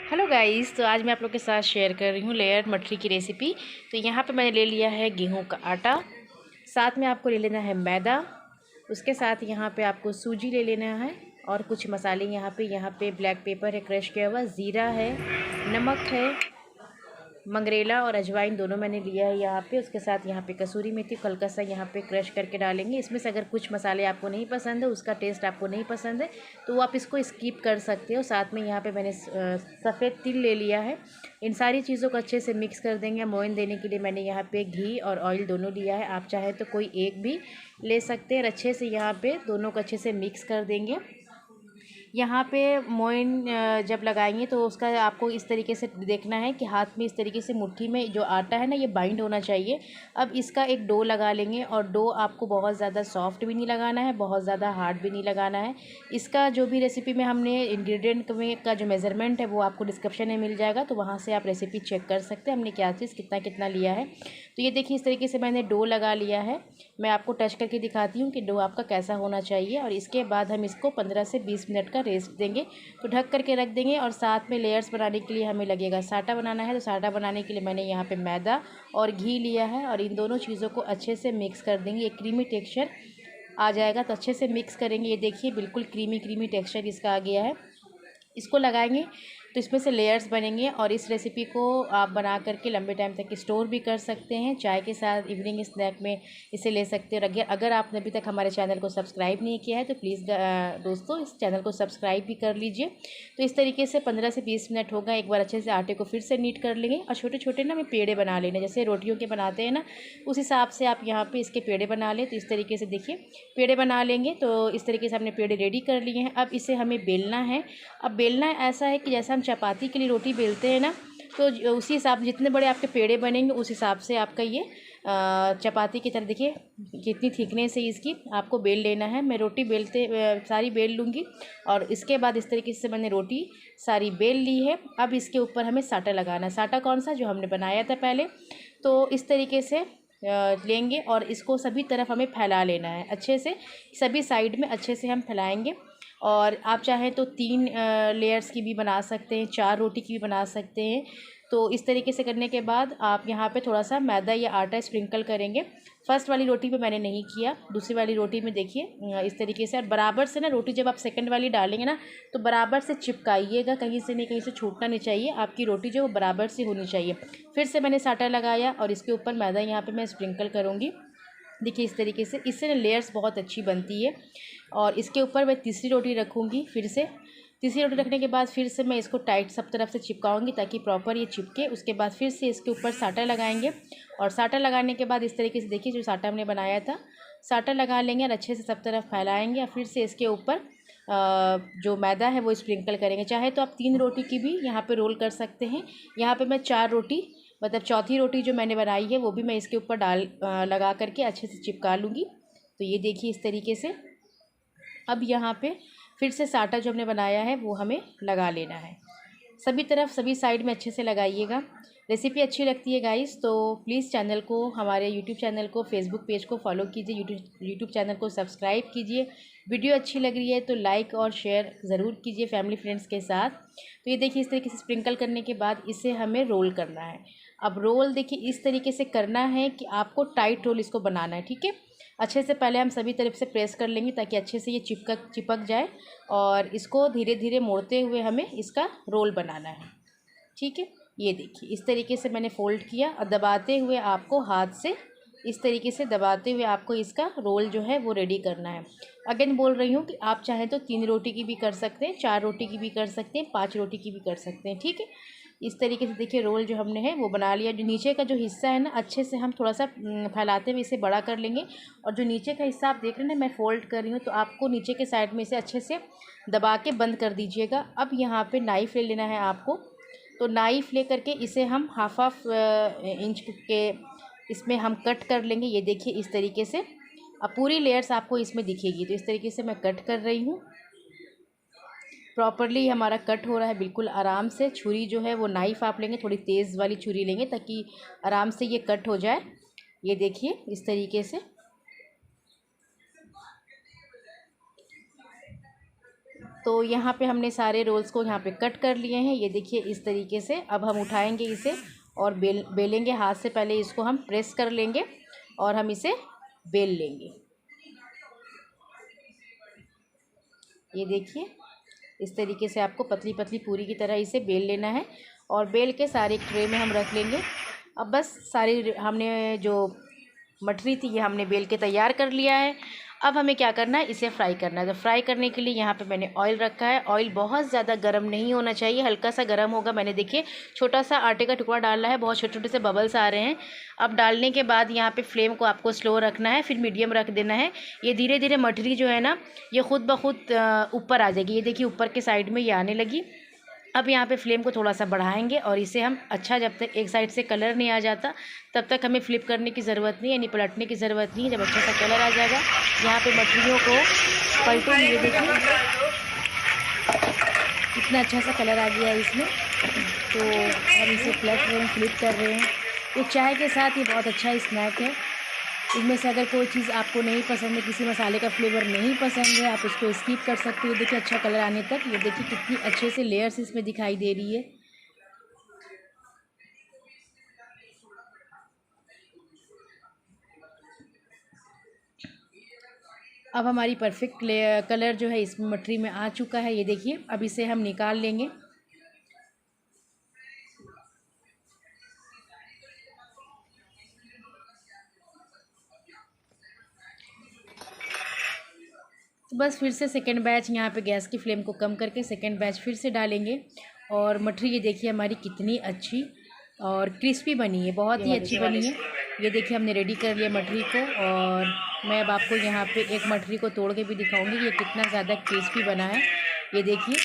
Hello guys, तो आज मैं आप लोग के साथ शेयर कर रही हूँ लेयर मठरी की रेसिपी। तो यहाँ पे मैंने ले लिया है गेहूं का आटा, साथ में आपको ले लेना है मैदा, उसके साथ यहाँ पे आपको सूजी ले लेना है और कुछ मसाले यहाँ पे ब्लैक पेपर है क्रश किया हुआ, ज़ीरा है, नमक है, मंगरेला और अजवाइन दोनों मैंने लिया है यहाँ पे। उसके साथ यहाँ पे कसूरी मेथी हल्का सा यहाँ पे क्रश करके डालेंगे। इसमें से अगर कुछ मसाले आपको नहीं पसंद है, उसका टेस्ट आपको नहीं पसंद है, तो वो आप इसको स्किप कर सकते हो। साथ में यहाँ पे मैंने सफ़ेद तिल ले लिया है। इन सारी चीज़ों को अच्छे से मिक्स कर देंगे। मोइन देने के लिए मैंने यहाँ पे घी और ऑयल दोनों लिया है, आप चाहे तो कोई एक भी ले सकते हैं। और अच्छे से यहाँ पे दोनों को अच्छे से मिक्स कर देंगे। यहाँ पे मोइन जब लगाएंगे तो उसका आपको इस तरीके से देखना है कि हाथ में इस तरीके से मुट्ठी में जो आटा है ना, ये बाइंड होना चाहिए। अब इसका एक डो लगा लेंगे और डो आपको बहुत ज़्यादा सॉफ्ट भी नहीं लगाना है, बहुत ज़्यादा हार्ड भी नहीं लगाना है। इसका जो भी रेसिपी में हमने इंग्रेडिएंट में का जो मेज़रमेंट है वो आपको डिस्क्रिप्शन में मिल जाएगा, तो वहाँ से आप रेसिपी चेक कर सकते हैं हमने क्या चीज़ कितना कितना लिया है। तो ये देखिए, इस तरीके से मैंने डो लगा लिया है। मैं आपको टच करके दिखाती हूँ कि डो आपका कैसा होना चाहिए। और इसके बाद हम इसको 15 से 20 मिनट का रेस्ट देंगे। तो ढक करके रख देंगे। और साथ में लेयर्स बनाने के लिए हमें लगेगा साटा बनाना है। तो साटा बनाने के लिए मैंने यहाँ पे मैदा और घी लिया है और इन दोनों चीज़ों को अच्छे से मिक्स कर देंगे। एक क्रीमी टेक्सचर आ जाएगा, तो अच्छे से मिक्स करेंगे। ये देखिए, बिल्कुल क्रीमी क्रीमी टेक्सचर इसका आ गया है। इसको लगाएंगे तो इसमें से लेयर्स बनेंगे। और इस रेसिपी को आप बना करके लंबे टाइम तक स्टोर भी कर सकते हैं। चाय के साथ इवनिंग स्नैक में इसे ले सकते हैं। और अगर आपने अभी तक हमारे चैनल को सब्सक्राइब नहीं किया है तो प्लीज़ दोस्तों इस चैनल को सब्सक्राइब भी कर लीजिए। तो इस तरीके से 15 से 20 मिनट होगा। एक बार अच्छे से आटे को फिर से नीट कर लेंगे और छोटे छोटे ना हमें पेड़े बना लेने, जैसे रोटियों के बनाते हैं ना, उस हिसाब से आप यहाँ पर इसके पेड़े बना लें। तो इस तरीके से देखिए पेड़े बना लेंगे। तो इस तरीके से हमने पेड़े रेडी कर लिए हैं। अब इसे हमें बेलना है। अब बेलना ऐसा है कि जैसा हम चपाती के लिए रोटी बेलते हैं ना, तो उसी हिसाब जितने बड़े आपके पेड़े बनेंगे उस हिसाब से आपका ये चपाती की तरह देखिए कितनी थिकनेस है इसकी, आपको बेल लेना है। मैं रोटी बेलते सारी बेल लूँगी। और इसके बाद इस तरीके से मैंने रोटी सारी बेल ली है। अब इसके ऊपर हमें साटा लगाना है। साटा कौन सा, जो हमने बनाया था पहले। तो इस तरीके से लेंगे और इसको सभी तरफ हमें फैला लेना है अच्छे से, सभी साइड में अच्छे से हम फैलाएंगे। और आप चाहें तो 3 लेयर्स की भी बना सकते हैं, 4 रोटी की भी बना सकते हैं। तो इस तरीके से करने के बाद आप यहाँ पे थोड़ा सा मैदा या आटा स्प्रिंकल करेंगे। फर्स्ट वाली रोटी पे मैंने नहीं किया, दूसरी वाली रोटी में देखिए इस तरीके से। और बराबर से ना रोटी जब आप सेकंड वाली डालेंगे ना, तो बराबर से चिपकाइएगा, कहीं से नहीं कहीं से छूटना नहीं चाहिए। आपकी रोटी जो वो बराबर से होनी चाहिए। फिर से मैंने साटा लगाया और इसके ऊपर मैदा यहाँ पर मैं स्प्रिंकल करूँगी। देखिए इस तरीके से, इससे ना लेयर्स बहुत अच्छी बनती है। और इसके ऊपर मैं तीसरी रोटी रखूँगी। फिर से तीसरी रोटी रखने के बाद फिर से मैं इसको टाइट सब तरफ से चिपकाऊंगी ताकि प्रॉपर ये चिपके। उसके बाद फिर से इसके ऊपर साटा लगाएंगे। और साटा लगाने के बाद इस तरीके से देखिए जो साटा हमने बनाया था, साटा लगा लेंगे और अच्छे से सब तरफ फैलाएंगे। और फिर से इसके ऊपर जो मैदा है वो स्प्रिंकल करेंगे। चाहे तो आप 3 रोटी की भी यहाँ पे रोल कर सकते हैं। यहाँ पे मैं 4 रोटी, मतलब चौथी रोटी जो मैंने बनाई है वो भी मैं इसके ऊपर लगा करके अच्छे से चिपका लूँगी। तो ये देखिए इस तरीके से। अब यहाँ पे फिर से साटा जो हमने बनाया है वो हमें लगा लेना है। सभी तरफ सभी साइड में अच्छे से लगाइएगा। रेसिपी अच्छी लगती है गाइस तो प्लीज़ चैनल को, हमारे यूट्यूब चैनल को, फेसबुक पेज को फॉलो कीजिए, यूट्यूब चैनल को सब्सक्राइब कीजिए। वीडियो अच्छी लग रही है तो लाइक और शेयर ज़रूर कीजिए फैमिली फ्रेंड्स के साथ। तो ये देखिए इस तरीके से स्प्रिंकल करने के बाद इसे हमें रोल करना है। अब रोल देखिए इस तरीके से करना है कि आपको टाइट रोल इसको बनाना है, ठीक है। अच्छे से पहले हम सभी तरफ से प्रेस कर लेंगे ताकि अच्छे से ये चिपक जाए। और इसको धीरे धीरे मोड़ते हुए हमें इसका रोल बनाना है, ठीक है। ये देखिए इस तरीके से मैंने फ़ोल्ड किया और दबाते हुए आपको हाथ से इस तरीके से दबाते हुए आपको इसका रोल जो है वो रेडी करना है। अगेन बोल रही हूँ कि आप चाहें तो 3 रोटी की भी कर सकते हैं, 4 रोटी की भी कर सकते हैं, 5 रोटी की भी कर सकते हैं, ठीक है। इस तरीके से देखिए रोल जो हमने है वो बना लिया। जो नीचे का जो हिस्सा है ना, अच्छे से हम थोड़ा सा फैलाते हुए इसे बड़ा कर लेंगे। और जो नीचे का हिस्सा आप देख रहे हैं ना, मैं फ़ोल्ड कर रही हूँ, तो आपको नीचे के साइड में इसे अच्छे से दबा के बंद कर दीजिएगा। अब यहाँ पे नाइफ़ ले लेना है आपको। तो नाइफ़ ले करके इसे हम हाफ इंच के इसमें हम कट कर लेंगे। ये देखिए इस तरीके से। अब पूरी लेयर्स आपको इसमें दिखेगी। तो इस तरीके से मैं कट कर रही हूँ। प्रॉपरली हमारा कट हो रहा है बिल्कुल आराम से। छुरी जो है वो नाइफ़ आप लेंगे, थोड़ी तेज़ वाली छुरी लेंगे ताकि आराम से ये कट हो जाए। ये देखिए इस तरीके से। तो यहाँ पे हमने सारे रोल्स को यहाँ पे कट कर लिए हैं, ये देखिए इस तरीके से। अब हम उठाएंगे इसे और बेलेंगे हाथ से। पहले इसको हम प्रेस कर लेंगे और हम इसे बेल लेंगे। ये देखिए इस तरीके से आपको पतली पतली पूरी की तरह इसे बेल लेना है और बेल के सारे ट्रे में हम रख लेंगे। अब बस सारी हमने जो मठरी थी ये हमने बेल के तैयार कर लिया है। अब हमें क्या करना है, इसे फ्राई करना है। तो फ्राई करने के लिए यहाँ पे मैंने ऑयल रखा है। ऑयल बहुत ज़्यादा गर्म नहीं होना चाहिए, हल्का सा गर्म होगा। मैंने देखिए छोटा सा आटे का टुकड़ा डाला है, बहुत छोटे छोटे से बबल्स आ रहे हैं। अब डालने के बाद यहाँ पे फ्लेम को आपको स्लो रखना है, फिर मीडियम रख देना है। ये धीरे धीरे मठरी जो है ना ये खुद ब खुद ऊपर आ जाएगी। ये देखिए ऊपर के साइड में ये आने लगी। अब यहाँ पे फ्लेम को थोड़ा सा बढ़ाएंगे और इसे हम अच्छा, जब तक एक साइड से कलर नहीं आ जाता तब तक हमें फ्लिप करने की ज़रूरत नहीं है, यानी पलटने की ज़रूरत नहीं है। जब अच्छा सा कलर आ जाएगा यहाँ पे मछलियों को पलटूंगी। ये देखिए कितना अच्छा सा कलर आ गया है इसमें। तो हम इसे पलट रहे हैं, फ्लिप कर रहे हैं। तो चाय के साथ ये बहुत अच्छा स्नैक है। इनमें से अगर कोई चीज़ आपको नहीं पसंद है, किसी मसाले का फ्लेवर नहीं पसंद है, आप इसको स्किप कर सकते हो। देखिए अच्छा कलर आने तक। ये देखिए कितनी अच्छे से लेयर्स इसमें दिखाई दे रही है। अब हमारी परफेक्ट कलर जो है इसमें मठरी में आ चुका है। ये देखिए अब इसे हम निकाल लेंगे। तो बस फिर से सेकेंड बैच यहाँ पे गैस की फ्लेम को कम करके सेकेंड बैच फिर से डालेंगे। और मठरी ये देखिए हमारी कितनी अच्छी और क्रिस्पी बनी है, बहुत ही अच्छी बनी है। ये देखिए हमने रेडी कर लिया मठरी को। और मैं अब आपको यहाँ पे एक मठरी को तोड़ के भी दिखाऊंगी कि ये कितना ज़्यादा क्रिस्पी बना है। ये देखिए